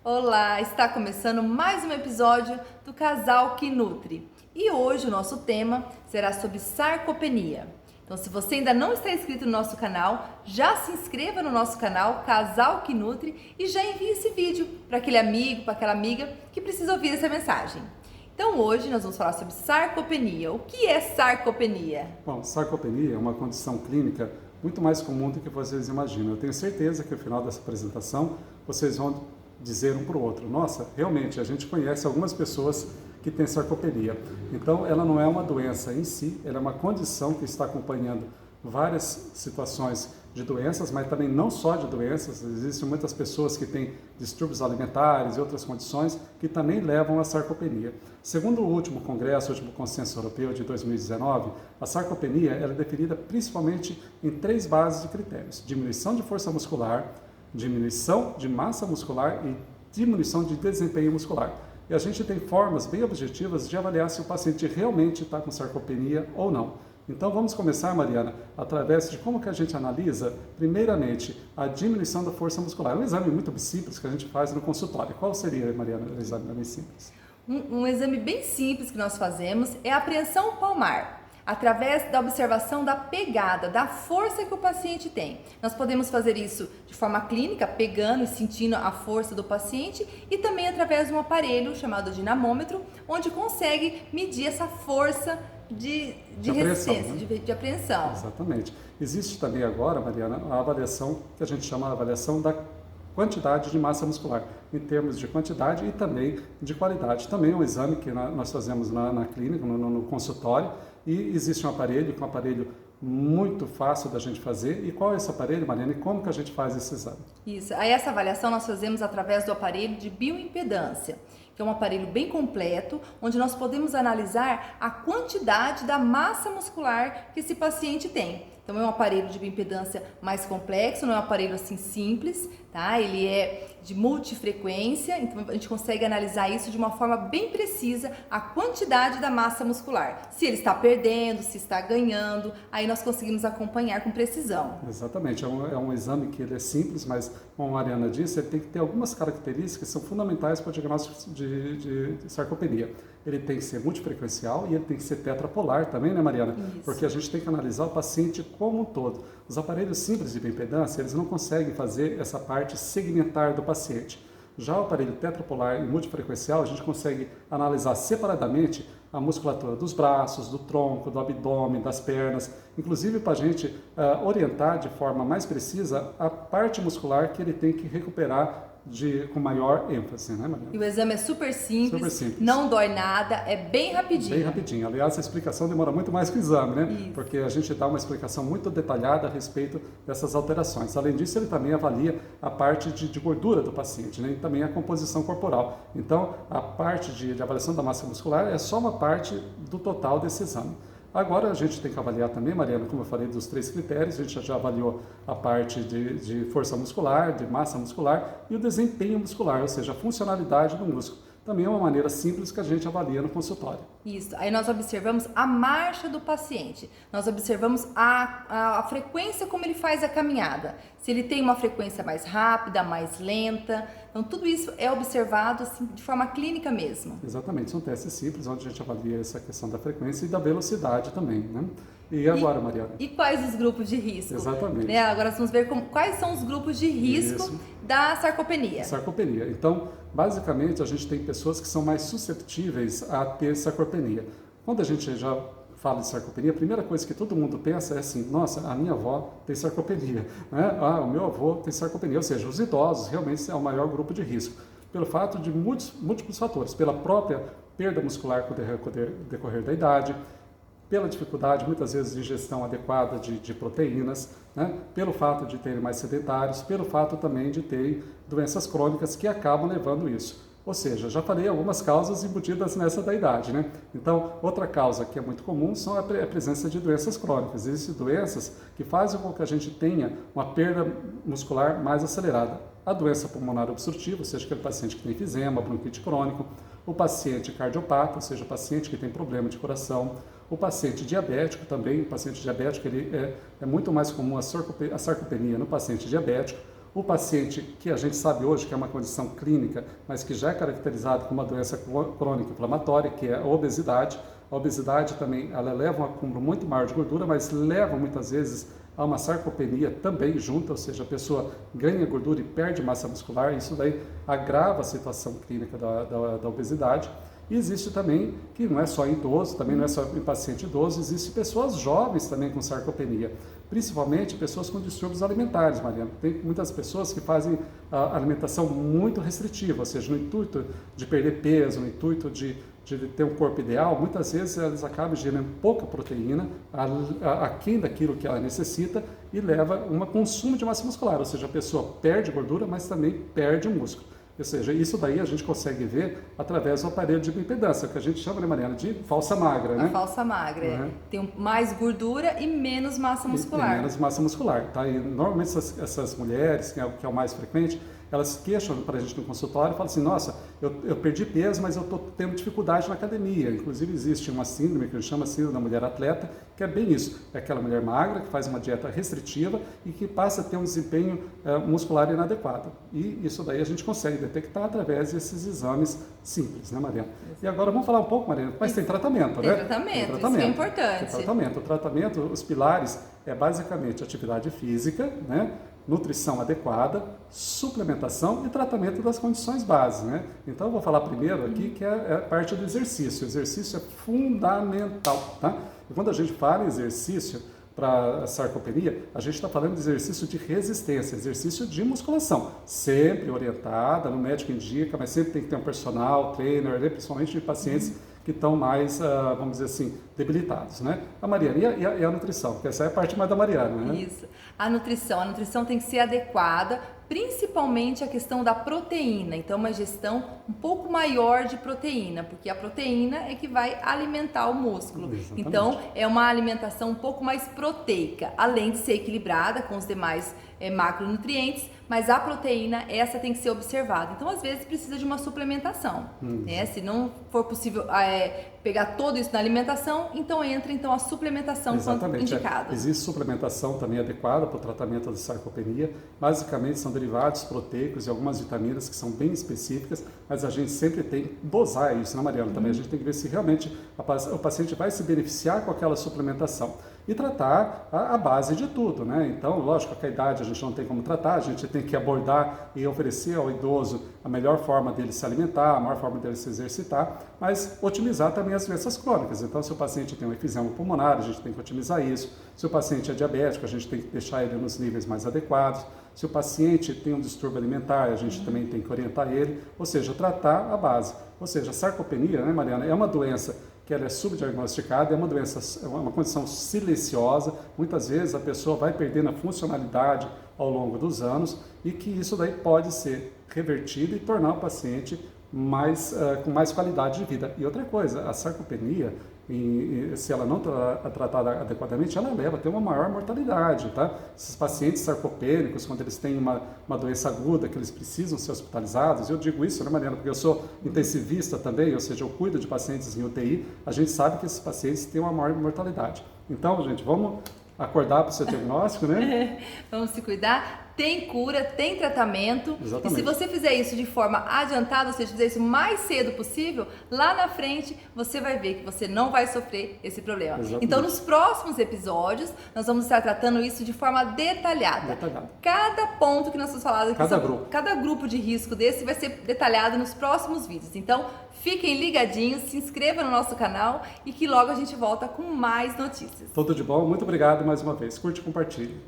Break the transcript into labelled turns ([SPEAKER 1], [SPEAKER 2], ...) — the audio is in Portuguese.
[SPEAKER 1] Olá, está começando mais um episódio do Casal que Nutre. E hoje o nosso tema será sobre sarcopenia. Então, se você ainda não está inscrito no nosso canal, já se inscreva no nosso canal Casal que Nutre e já envie esse vídeo para aquele amigo, para aquela amiga que precisa ouvir essa mensagem. Então, hoje nós vamos falar sobre sarcopenia. O que é sarcopenia?
[SPEAKER 2] Bom, sarcopenia é uma condição clínica muito mais comum do que vocês imaginam. Eu tenho certeza que no final dessa apresentação vocês vão dizer um para o outro: nossa, realmente a gente conhece algumas pessoas que têm sarcopenia. Então, ela não é uma doença em si, ela é uma condição que está acompanhando várias situações de doenças, mas também não só de doenças. Existem muitas pessoas que têm distúrbios alimentares e outras condições que também levam à sarcopenia. Segundo o último congresso, o último consenso europeu de 2019, a sarcopenia ela é definida principalmente em 3 bases de critérios: diminuição de força muscular, diminuição de massa muscular e diminuição de desempenho muscular. E a gente tem formas bem objetivas de avaliar se o paciente realmente está com sarcopenia ou não. Então vamos começar, Mariana, através de como que a gente analisa, primeiramente, a diminuição da força muscular. É um exame muito simples que a gente faz no consultório. Qual seria, Mariana, o exame bem simples?
[SPEAKER 1] Um exame bem simples que nós fazemos é a apreensão palmar. Através da observação da pegada, da força que o paciente tem. Nós podemos fazer isso de forma clínica, pegando e sentindo a força do paciente, e também através de um aparelho chamado dinamômetro, onde consegue medir essa força de resistência,
[SPEAKER 2] Né?
[SPEAKER 1] de apreensão.
[SPEAKER 2] Exatamente. Existe também agora, Mariana, a avaliação que a gente chama de avaliação da quantidade de massa muscular, em termos de quantidade e também de qualidade. Também é um exame que nós fazemos na clínica, no consultório, e existe um aparelho muito fácil da gente fazer. E qual é esse aparelho, Mariana, e como que a gente faz esse exame?
[SPEAKER 1] Isso, aí essa avaliação nós fazemos através do aparelho de bioimpedância, que é um aparelho bem completo, onde nós podemos analisar a quantidade da massa muscular que esse paciente tem. Então é um aparelho de bioimpedância mais complexo, não é um aparelho assim simples, tá? Ele é de multifrequência, então a gente consegue analisar isso de uma forma bem precisa, a quantidade da massa muscular. Se ele está perdendo, se está ganhando, aí nós conseguimos acompanhar com precisão.
[SPEAKER 2] Exatamente, é um exame que ele é simples, mas como a Mariana disse, ele tem que ter algumas características que são fundamentais para o diagnóstico de sarcopenia. Ele tem que ser multifrequencial e ele tem que ser tetrapolar também, né, Mariana?
[SPEAKER 1] Isso.
[SPEAKER 2] Porque a gente tem que analisar o paciente como um todo. Os aparelhos simples de bioimpedância, eles não conseguem fazer essa parte segmentar do paciente. Já o aparelho tetrapolar e multifrequencial, a gente consegue analisar separadamente a musculatura dos braços, do tronco, do abdômen, das pernas, inclusive para a gente orientar de forma mais precisa a parte muscular que ele tem que recuperar com maior ênfase, né, Mariana?
[SPEAKER 1] E o exame é super simples,
[SPEAKER 2] simples,
[SPEAKER 1] não dói nada, é bem rapidinho.
[SPEAKER 2] Bem rapidinho. Aliás, a explicação demora muito mais que o exame, né?
[SPEAKER 1] Isso.
[SPEAKER 2] Porque a gente dá uma explicação muito detalhada a respeito dessas alterações. Além disso, ele também avalia a parte de gordura do paciente, né? E também a composição corporal. Então, a parte de avaliação da massa muscular é só uma parte do total desse exame. Agora a gente tem que avaliar também, Mariana, como eu falei, dos 3 critérios. A gente já avaliou a parte de força muscular, de massa muscular e o desempenho muscular, ou seja, a funcionalidade do músculo. Também é uma maneira simples que a gente avalia no consultório.
[SPEAKER 1] Isso, aí nós observamos a marcha do paciente, nós observamos a frequência como ele faz a caminhada, se ele tem uma frequência mais rápida, mais lenta, então tudo isso é observado assim, de forma clínica mesmo.
[SPEAKER 2] Exatamente, são testes simples onde a gente avalia essa questão da frequência e da velocidade também, né? E agora, Mariana?
[SPEAKER 1] E quais os grupos de risco?
[SPEAKER 2] Exatamente.
[SPEAKER 1] Né? Agora nós vamos ver quais são os grupos de risco da sarcopenia.
[SPEAKER 2] Sarcopenia. Então, basicamente, a gente tem pessoas que são mais susceptíveis a ter sarcopenia. Quando a gente já fala de sarcopenia, a primeira coisa que todo mundo pensa é assim: nossa, a minha avó tem sarcopenia, né? Ah, o meu avô tem sarcopenia. Ou seja, os idosos realmente é o maior grupo de risco, pelo fato de múltiplos fatores, pela própria perda muscular com o decorrer da idade, pela dificuldade, muitas vezes, de ingestão adequada de proteínas, né? Pelo fato de terem mais sedentários, pelo fato também de terem doenças crônicas que acabam levando isso. Ou seja, já falei algumas causas embutidas nessa da idade, né? Então, outra causa que é muito comum são a presença de doenças crônicas. Existem doenças que fazem com que a gente tenha uma perda muscular mais acelerada. A doença pulmonar obstrutiva, ou seja, aquele paciente que tem enfisema, bronquite crônico, o paciente cardiopata, ou seja, o paciente que tem problema de coração, o paciente diabético também. O paciente diabético ele é muito mais comum a sarcopenia no paciente diabético. O paciente que a gente sabe hoje que é uma condição clínica, mas que já é caracterizado como uma doença crônica inflamatória, que é a obesidade. A obesidade também, ela leva um acúmulo muito maior de gordura, mas leva muitas vezes a uma sarcopenia também junto, ou seja, a pessoa ganha gordura e perde massa muscular, isso daí agrava a situação clínica da obesidade. E existe também, que não é só em idoso, também não é só em paciente idoso, existe pessoas jovens também com sarcopenia, principalmente pessoas com distúrbios alimentares, Mariana. Tem muitas pessoas que fazem a alimentação muito restritiva, ou seja, no intuito de perder peso, no intuito de ter um corpo ideal, muitas vezes elas acabam ingerindo pouca proteína, aquém daquilo que ela necessita, e leva a um consumo de massa muscular, ou seja, a pessoa perde gordura, mas também perde músculo. Ou seja, isso daí a gente consegue ver através do aparelho de bioimpedância, que a gente chama, né, Mariana, de falsa magra, né?
[SPEAKER 1] A falsa magra, tem mais gordura e menos massa muscular.
[SPEAKER 2] E menos massa muscular, tá? E normalmente essas mulheres, que é o mais frequente, elas queixam para a gente no consultório e falam assim, nossa, eu perdi peso, mas eu estou tendo dificuldade na academia. Inclusive existe uma síndrome que a gente chama síndrome da mulher atleta, que é bem isso. É aquela mulher magra que faz uma dieta restritiva e que passa a ter um desempenho muscular inadequado. E isso daí a gente consegue detectar através desses exames simples, né, Mariana? E agora vamos falar um pouco, Mariana, mas tem tratamento, né?
[SPEAKER 1] Tem tratamento, isso é importante.
[SPEAKER 2] O tratamento, os pilares é basicamente atividade física, né? Nutrição adequada, suplementação e tratamento das condições básicas, né? Então eu vou falar primeiro aqui que é a parte do exercício. O exercício é fundamental, tá? E quando a gente fala em exercício para sarcopenia, a gente está falando de exercício de resistência, exercício de musculação, sempre orientada, no médico indica, mas sempre tem que ter um personal, trainer, né? Principalmente de pacientes que estão mais, vamos dizer assim, debilitados, né? A Mariana, e a nutrição? Porque essa é a parte mais da Mariana, né?
[SPEAKER 1] Isso. A nutrição tem que ser adequada, principalmente a questão da proteína. Então, uma gestão um pouco maior de proteína, porque a proteína é que vai alimentar o músculo.
[SPEAKER 2] Exatamente.
[SPEAKER 1] Então, é uma alimentação um pouco mais proteica, além de ser equilibrada com os demais macronutrientes, mas a proteína, essa tem que ser observada. Então, às vezes, precisa de uma suplementação, né? Se não for possível pegar tudo isso na alimentação, então entra a suplementação quando indicado.
[SPEAKER 2] Existe suplementação também adequada para o tratamento da sarcopenia. Basicamente, são derivados proteicos e algumas vitaminas que são bem específicas, mas a gente sempre tem que dosar isso, né, Mariana? Também a gente tem que ver se realmente o paciente vai se beneficiar com aquela suplementação. E tratar a base de tudo, né? Então, lógico que a idade a gente não tem como tratar, a gente tem que abordar e oferecer ao idoso a melhor forma dele se alimentar, a melhor forma dele se exercitar, mas otimizar também as doenças crônicas. Então, se o paciente tem um efizema pulmonar, a gente tem que otimizar isso. Se o paciente é diabético, a gente tem que deixar ele nos níveis mais adequados. Se o paciente tem um distúrbio alimentar, a gente também tem que orientar ele, ou seja, tratar a base. Ou seja, a sarcopenia, né, Mariana, é uma doença que ela é subdiagnosticada, é uma doença, é uma condição silenciosa, muitas vezes a pessoa vai perdendo a funcionalidade ao longo dos anos e que isso daí pode ser revertido e tornar o paciente com mais qualidade de vida. E outra coisa, a sarcopenia, se ela não está tratada adequadamente, ela leva a ter uma maior mortalidade, tá? Esses pacientes sarcopênicos, quando eles têm uma doença aguda, que eles precisam ser hospitalizados, eu digo isso, né, Mariana, porque eu sou intensivista também, ou seja, eu cuido de pacientes em UTI, a gente sabe que esses pacientes têm uma maior mortalidade. Então, gente, vamos acordar para o seu diagnóstico, né?
[SPEAKER 1] Vamos se cuidar. Tem cura, tem tratamento.
[SPEAKER 2] Exatamente.
[SPEAKER 1] E se você fizer isso de forma adiantada, ou seja, fizer isso o mais cedo possível, lá na frente você vai ver que você não vai sofrer esse problema.
[SPEAKER 2] Exatamente.
[SPEAKER 1] Então, nos próximos episódios, nós vamos estar tratando isso de forma detalhada. Cada ponto que nós estamos falando aqui, cada grupo de risco desse vai ser detalhado nos próximos vídeos. Então, fiquem ligadinhos, se inscrevam no nosso canal e que logo a gente volta com mais notícias.
[SPEAKER 2] Tudo de bom, muito obrigado mais uma vez. Curte e compartilhe.